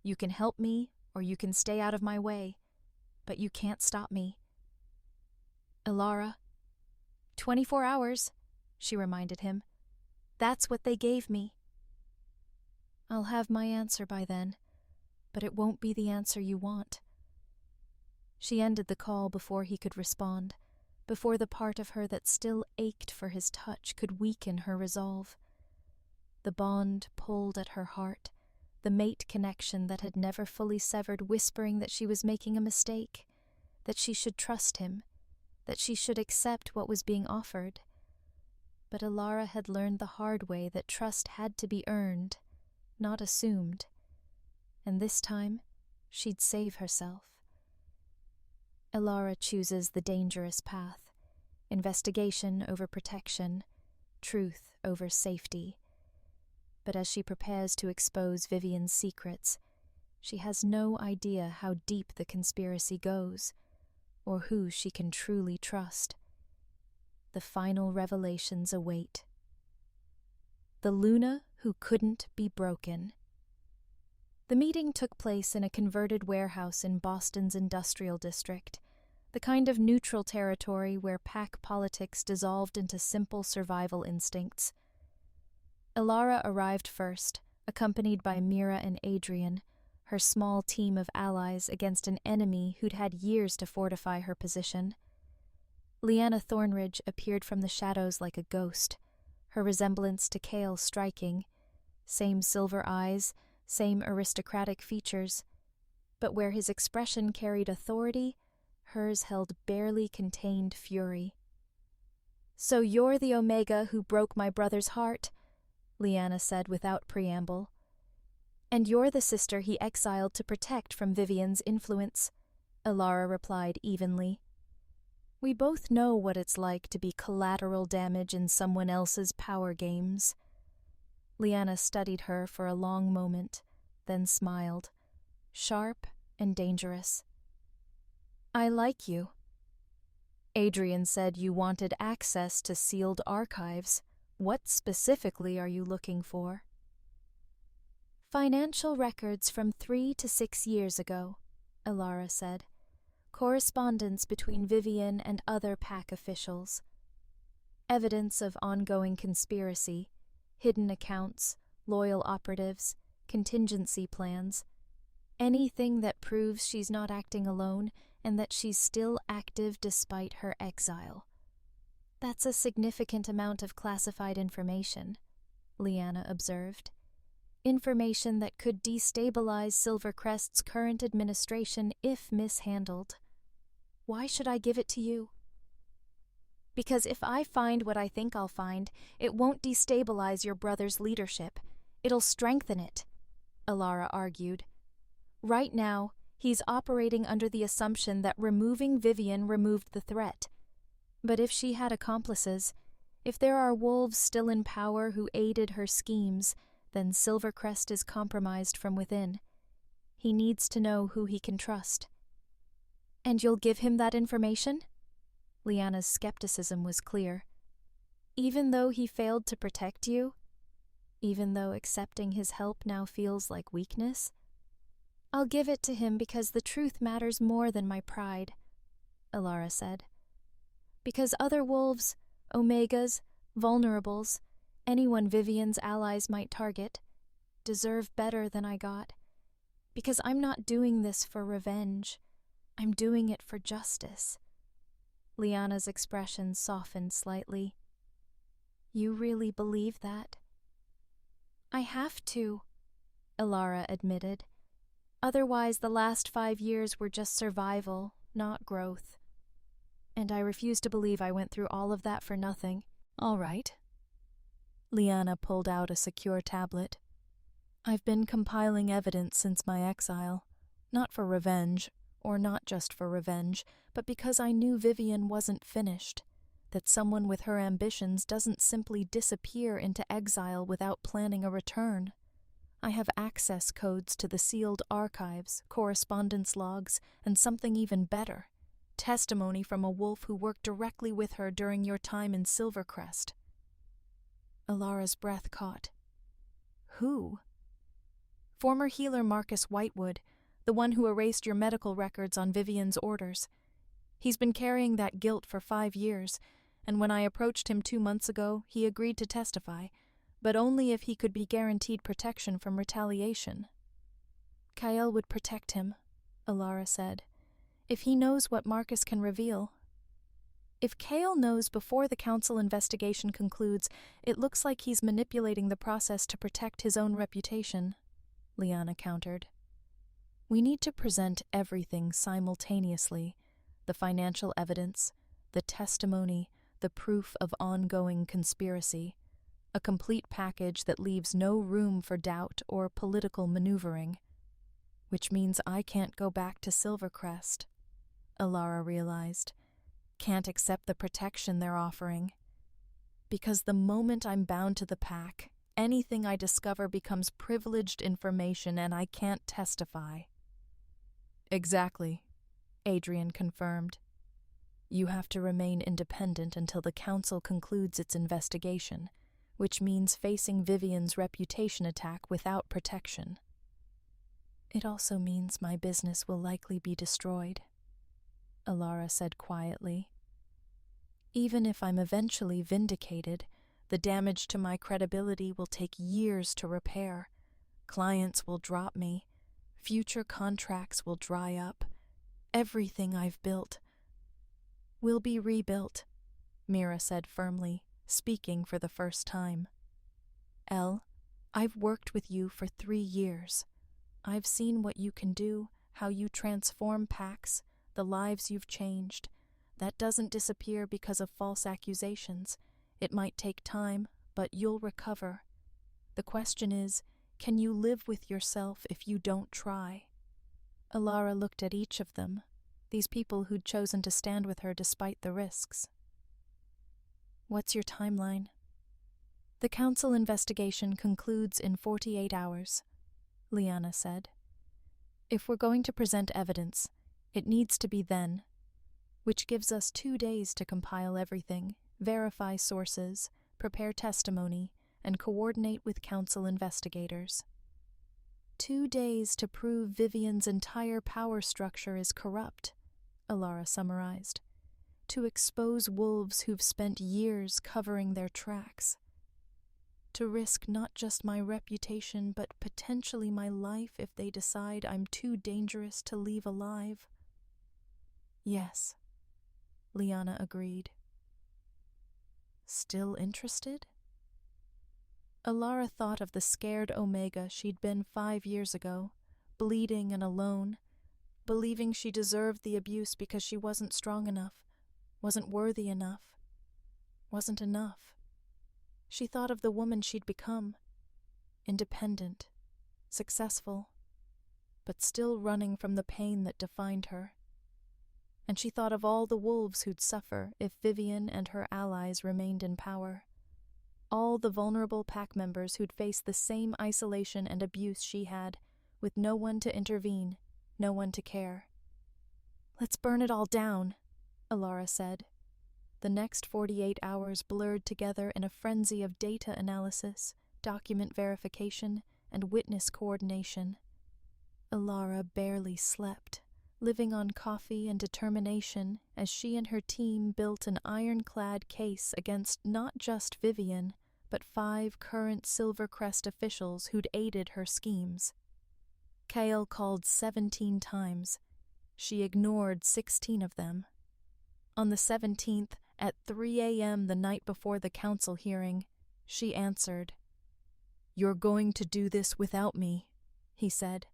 You can help me, or you can stay out of my way, but you can't stop me. Alara. 24 hours, she reminded him. That's what they gave me. I'll have my answer by then, but it won't be the answer you want. She ended the call before he could respond, before the part of her that still ached for his touch could weaken her resolve. The bond pulled at her heart, the mate connection that had never fully severed whispering that she was making a mistake, that she should trust him, that she should accept what was being offered. But Alara had learned the hard way that trust had to be earned, not assumed, and this time she'd save herself. Alara chooses the dangerous path, investigation over protection, truth over safety. But as she prepares to expose Vivian's secrets, she has no idea how deep the conspiracy goes, or who she can truly trust. The final revelations await. The Luna who couldn't be broken. The meeting took place in a converted warehouse in Boston's industrial district, the kind of neutral territory where pack politics dissolved into simple survival instincts. Alara arrived first, accompanied by Mira and Adrian, her small team of allies against an enemy who'd had years to fortify her position. Lyanna Thornridge appeared from the shadows like a ghost, her resemblance to Kael striking. Same silver eyes, same aristocratic features, but where his expression carried authority, hers held barely contained fury. So you're the Omega who broke my brother's heart, Lyanna said without preamble. And you're the sister he exiled to protect from Vivian's influence, Alara replied evenly. We both know what it's like to be collateral damage in someone else's power games. Lyanna studied her for a long moment, then smiled, sharp and dangerous. I like you. Adrian said you wanted access to sealed archives. What specifically are you looking for? Financial records from 3 to 6 years ago, Alara said. Correspondence between Vivian and other pack officials. Evidence of ongoing conspiracy, hidden accounts, loyal operatives, contingency plans. Anything that proves she's not acting alone and that she's still active despite her exile. That's a significant amount of classified information, Lyanna observed. Information that could destabilize Silvercrest's current administration if mishandled. Why should I give it to you? Because if I find what I think I'll find, it won't destabilize your brother's leadership. It'll strengthen it, Alara argued. Right now, he's operating under the assumption that removing Vivian removed the threat. But if she had accomplices, if there are wolves still in power who aided her schemes, then Silvercrest is compromised from within. He needs to know who he can trust. And you'll give him that information? Lyanna's skepticism was clear. Even though he failed to protect you? Even though accepting his help now feels like weakness? I'll give it to him because the truth matters more than my pride, Alara said. Because other wolves, Omegas, vulnerables, anyone Vivian's allies might target, deserve better than I got. Because I'm not doing this for revenge. I'm doing it for justice. Lyanna's expression softened slightly. You really believe that? I have to, Elara admitted. Otherwise, the last 5 years were just survival, not growth. And I refuse to believe I went through all of that for nothing. All right. Liana pulled out a secure tablet. I've been compiling evidence since my exile, not for revenge, or not just for revenge, but because I knew Vivian wasn't finished, that someone with her ambitions doesn't simply disappear into exile without planning a return. I have access codes to the sealed archives, correspondence logs, and something even better, testimony from a wolf who worked directly with her during your time in Silvercrest. Elara's breath caught. Who? Former healer Marcus Whitewood, the one who erased your medical records on Vivian's orders. He's been carrying that guilt for 5 years, and when I approached him 2 months ago, he agreed to testify, but only if he could be guaranteed protection from retaliation. Kael would protect him, Elara said, if he knows what Marcus can reveal. If Kael knows before the council investigation concludes, it looks like he's manipulating the process to protect his own reputation, Liana countered. We need to present everything simultaneously, the financial evidence, the testimony, the proof of ongoing conspiracy, a complete package that leaves no room for doubt or political maneuvering. Which means I can't go back to Silvercrest, Elara realized. Can't accept the protection they're offering. Because the moment I'm bound to the pack, anything I discover becomes privileged information and I can't testify. Exactly, Adrian confirmed. You have to remain independent until the council concludes its investigation, which means facing Vivian's reputation attack without protection. It also means my business will likely be destroyed, Elara said quietly. Even if I'm eventually vindicated, the damage to my credibility will take years to repair. Clients will drop me. Future contracts will dry up. Everything I've built will be rebuilt, Mira said firmly, speaking for the first time. Elle, I've worked with you for 3 years. I've seen what you can do, how you transform packs, the lives you've changed. That doesn't disappear because of false accusations. It might take time, but you'll recover. The question is, can you live with yourself if you don't try? Elara looked at each of them, these people who'd chosen to stand with her despite the risks. What's your timeline? The council investigation concludes in 48 hours, Liana said. If we're going to present evidence, it needs to be then, which gives us 2 days to compile everything, verify sources, prepare testimony, and coordinate with council investigators. 2 days to prove Vivian's entire power structure is corrupt, Elara summarized. To expose wolves who've spent years covering their tracks. To risk not just my reputation, but potentially my life if they decide I'm too dangerous to leave alive. Yes, Liana agreed. Still interested? Elara thought of the scared Omega she'd been 5 years ago, bleeding and alone, believing she deserved the abuse because she wasn't strong enough, wasn't worthy enough, wasn't enough. She thought of the woman she'd become, independent, successful, but still running from the pain that defined her. And she thought of all the wolves who'd suffer if Vivian and her allies remained in power. All the vulnerable pack members who'd face the same isolation and abuse she had, with no one to intervene, no one to care. Let's burn it all down, Elara said. The next 48 hours blurred together in a frenzy of data analysis, document verification, and witness coordination. Elara barely slept, living on coffee and determination as she and her team built an ironclad case against not just Vivian, but 5 current Silvercrest officials who'd aided her schemes. Kael called 17 times. She ignored 16 of them. On the 17th, at 3 a.m. the night before the council hearing, she answered. "You're going to do this without me," he said.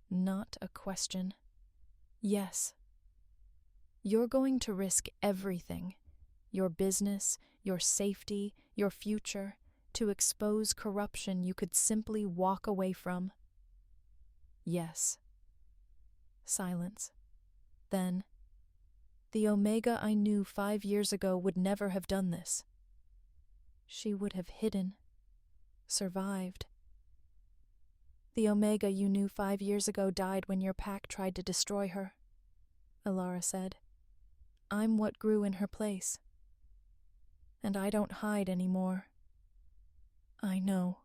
Not a question. Yes. You're going to risk everything, your business, your safety, your future, to expose corruption you could simply walk away from. Yes. Silence. Then, the Omega I knew 5 years ago would never have done this. She would have hidden, survived. The Omega you knew 5 years ago died when your pack tried to destroy her, Alara said. I'm what grew in her place. And I don't hide anymore. I know,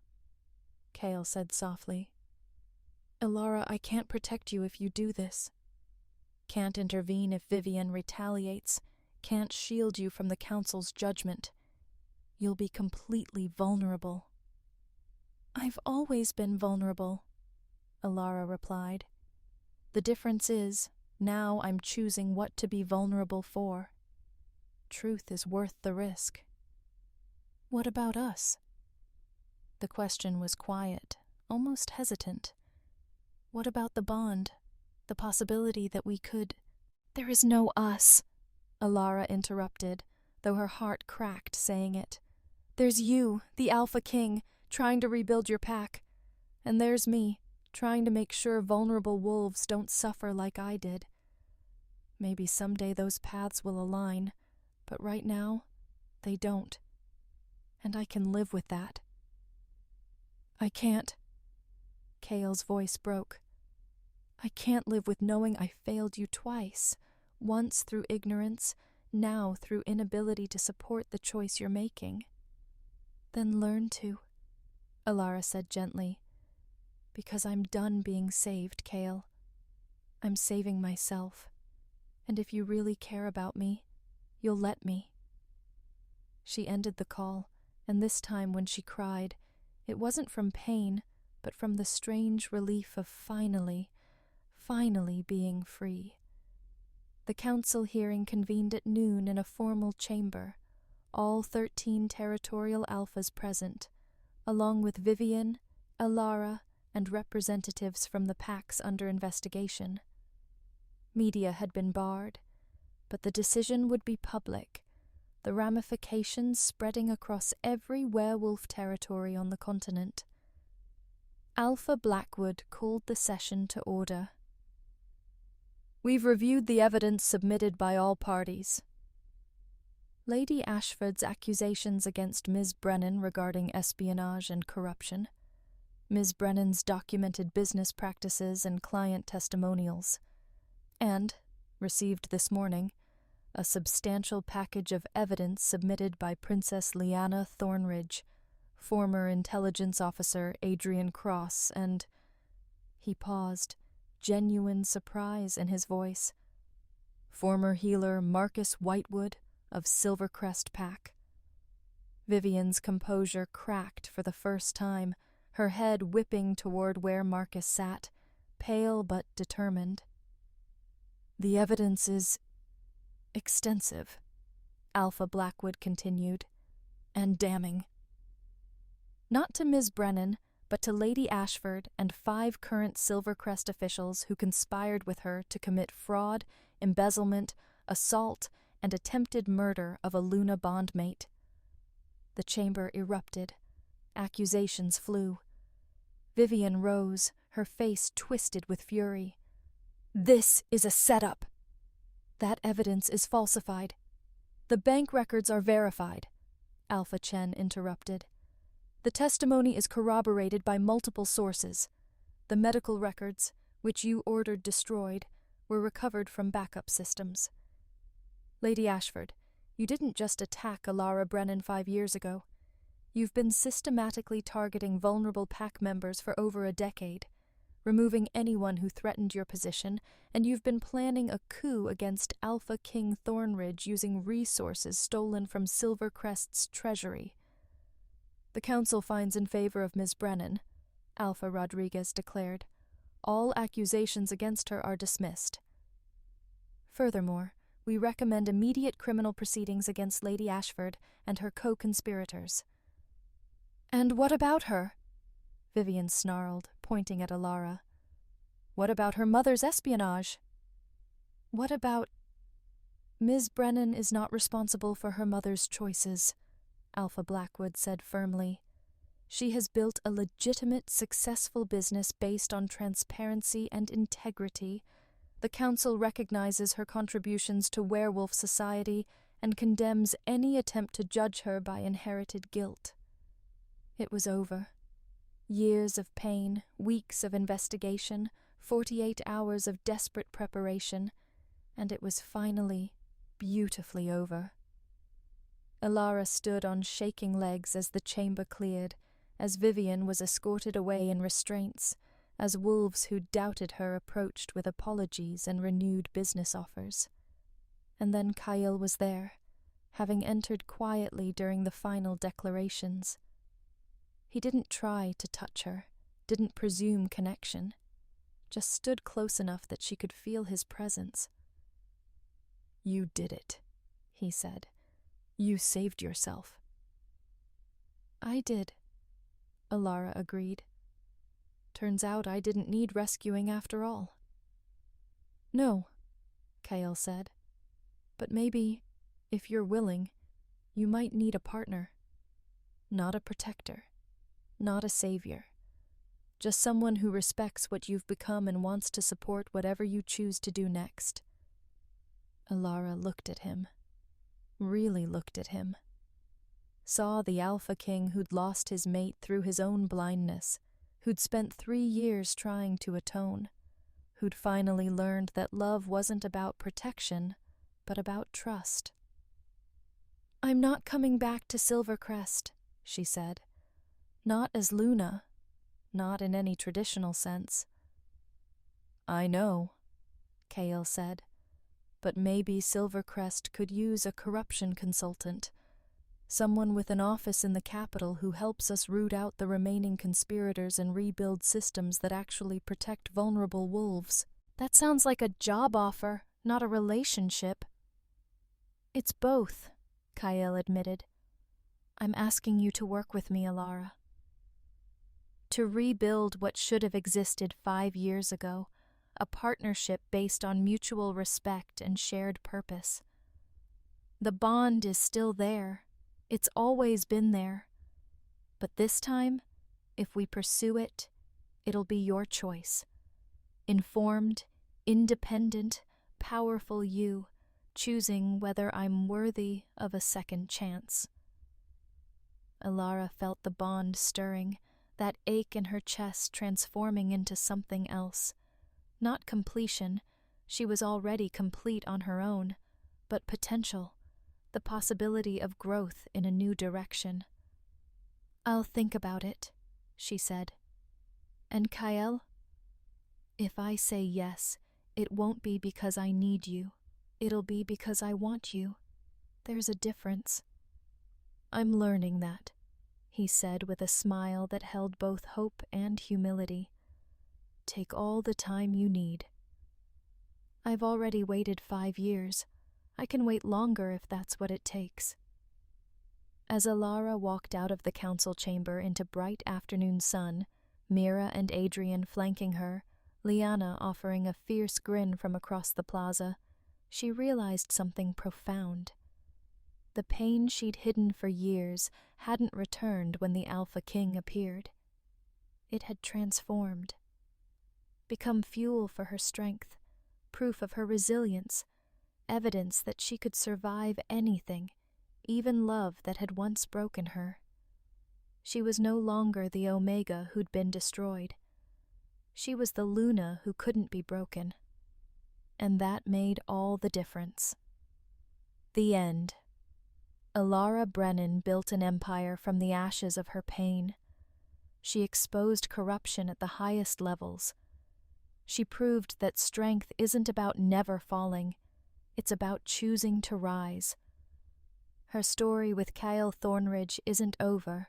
Kale said softly. Alara, I can't protect you if you do this. Can't intervene if Vivienne retaliates, can't shield you from the Council's judgment. You'll be completely vulnerable. I've always been vulnerable, Alara replied. The difference is, now I'm choosing what to be vulnerable for. Truth is worth the risk. What about us? The question was quiet, almost hesitant. What about the bond? The possibility that we could... There is no us, Alara interrupted, though her heart cracked saying it. There's you, the Alpha King, trying to rebuild your pack. And there's me, trying to make sure vulnerable wolves don't suffer like I did. Maybe someday those paths will align, but right now, they don't. And I can live with that. I can't. Kale's voice broke. I can't live with knowing I failed you twice, once through ignorance, now through inability to support the choice you're making. Then learn to, Alara said gently. Because I'm done being saved, Kale. I'm saving myself. And if you really care about me, you'll let me. She ended the call, and this time when she cried, it wasn't from pain, but from the strange relief of finally being free. The council hearing convened at noon in a formal chamber, all 13 territorial alphas present, along with Vivienne, Alara, and representatives from the packs under investigation. Media had been barred, but the decision would be public, the ramifications spreading across every werewolf territory on the continent. Alpha Blackwood called the session to order. We've reviewed the evidence submitted by all parties. Lady Ashford's accusations against Ms. Brennan regarding espionage and corruption, Ms. Brennan's documented business practices and client testimonials, and, received this morning, a substantial package of evidence submitted by Princess Lyanna Thornridge, former intelligence officer Adrian Cross, and... He paused, genuine surprise in his voice. Former healer Marcus Whitewood of Silvercrest Pack. Vivienne's composure cracked for the first time, her head whipping toward where Marcus sat, pale but determined. The evidence is extensive, Alpha Blackwood continued, and damning. Not to Ms. Brennan, but to Lady Ashford and 5 current Silvercrest officials who conspired with her to commit fraud, embezzlement, assault, and attempted murder of a Luna bondmate. The chamber erupted. Accusations flew. Vivienne rose, her face twisted with fury. This is a setup. That evidence is falsified. The bank records are verified, Alpha Chen interrupted. The testimony is corroborated by multiple sources. The medical records, which you ordered destroyed, were recovered from backup systems. Lady Ashford, you didn't just attack Alara Brennan 5 years ago. You've been systematically targeting vulnerable pack members for over a decade, removing anyone who threatened your position, and you've been planning a coup against Alpha King Thornridge using resources stolen from Silvercrest's treasury. The Council finds in favor of Ms. Brennan, Alpha Rodriguez declared. All accusations against her are dismissed. Furthermore, we recommend immediate criminal proceedings against Lady Ashford and her co-conspirators. And what about her? Vivian snarled, pointing at Alara. What about her mother's espionage? What about... Ms. Brennan is not responsible for her mother's choices, Alpha Blackwood said firmly. She has built a legitimate, successful business based on transparency and integrity. The Council recognizes her contributions to werewolf society and condemns any attempt to judge her by inherited guilt. It was over. Years of pain, weeks of investigation, 48 hours of desperate preparation, and it was finally, beautifully over. Alara stood on shaking legs as the chamber cleared, as Vivian was escorted away in restraints, as wolves who doubted her approached with apologies and renewed business offers. And then Kyle was there, having entered quietly during the final declarations. He didn't try to touch her, didn't presume connection, just stood close enough that she could feel his presence. You did it, he said. You saved yourself. I did, Alara agreed. Turns out I didn't need rescuing after all. No, Kyle said. But maybe, if you're willing, you might need a partner. Not a protector. Not a savior. Just someone who respects what you've become and wants to support whatever you choose to do next. Alara looked at him. Really looked at him. Saw the Alpha King who'd lost his mate through his own blindness, who'd spent 3 years trying to atone, who'd finally learned that love wasn't about protection, but about trust. I'm not coming back to Silvercrest, she said. Not as Luna. Not in any traditional sense. I know, Kale said, but maybe Silvercrest could use a corruption consultant, someone with an office in the capital who helps us root out the remaining conspirators and rebuild systems that actually protect vulnerable wolves. That sounds like a job offer, not a relationship. It's both, Kyle admitted. I'm asking you to work with me, Alara. To rebuild what should have existed 5 years ago, a partnership based on mutual respect and shared purpose. The bond is still there. It's always been there. But this time, if we pursue it, it'll be your choice. Informed, independent, powerful you, choosing whether I'm worthy of a second chance. Alara felt the bond stirring, that ache in her chest transforming into something else. Not completion, she was already complete on her own, but potential, the possibility of growth in a new direction. I'll think about it, she said. And Kyle? If I say yes, it won't be because I need you. It'll be because I want you. There's a difference. I'm learning that, he said with a smile that held both hope and humility. Take all the time you need. I've already waited 5 years. I can wait longer if that's what it takes. As Alara walked out of the council chamber into bright afternoon sun, Mira and Adrian flanking her, Liana offering a fierce grin from across the plaza, she realized something profound. The pain she'd hidden for years hadn't returned when the Alpha King appeared. It had transformed. Become fuel for her strength, proof of her resilience, evidence that she could survive anything, even love that had once broken her. She was no longer the Omega who'd been destroyed. She was the Luna who couldn't be broken. And that made all the difference. The end. Alara Brennan built an empire from the ashes of her pain. She exposed corruption at the highest levels. She proved that strength isn't about never falling, it's about choosing to rise. Her story with Kyle Thornridge isn't over,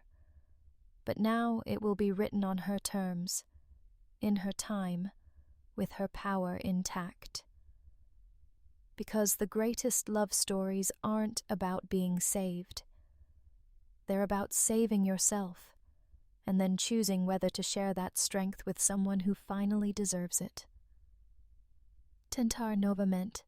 but now it will be written on her terms, in her time, with her power intact. Because the greatest love stories aren't about being saved. They're about saving yourself, and then choosing whether to share that strength with someone who finally deserves it. Tentar Novament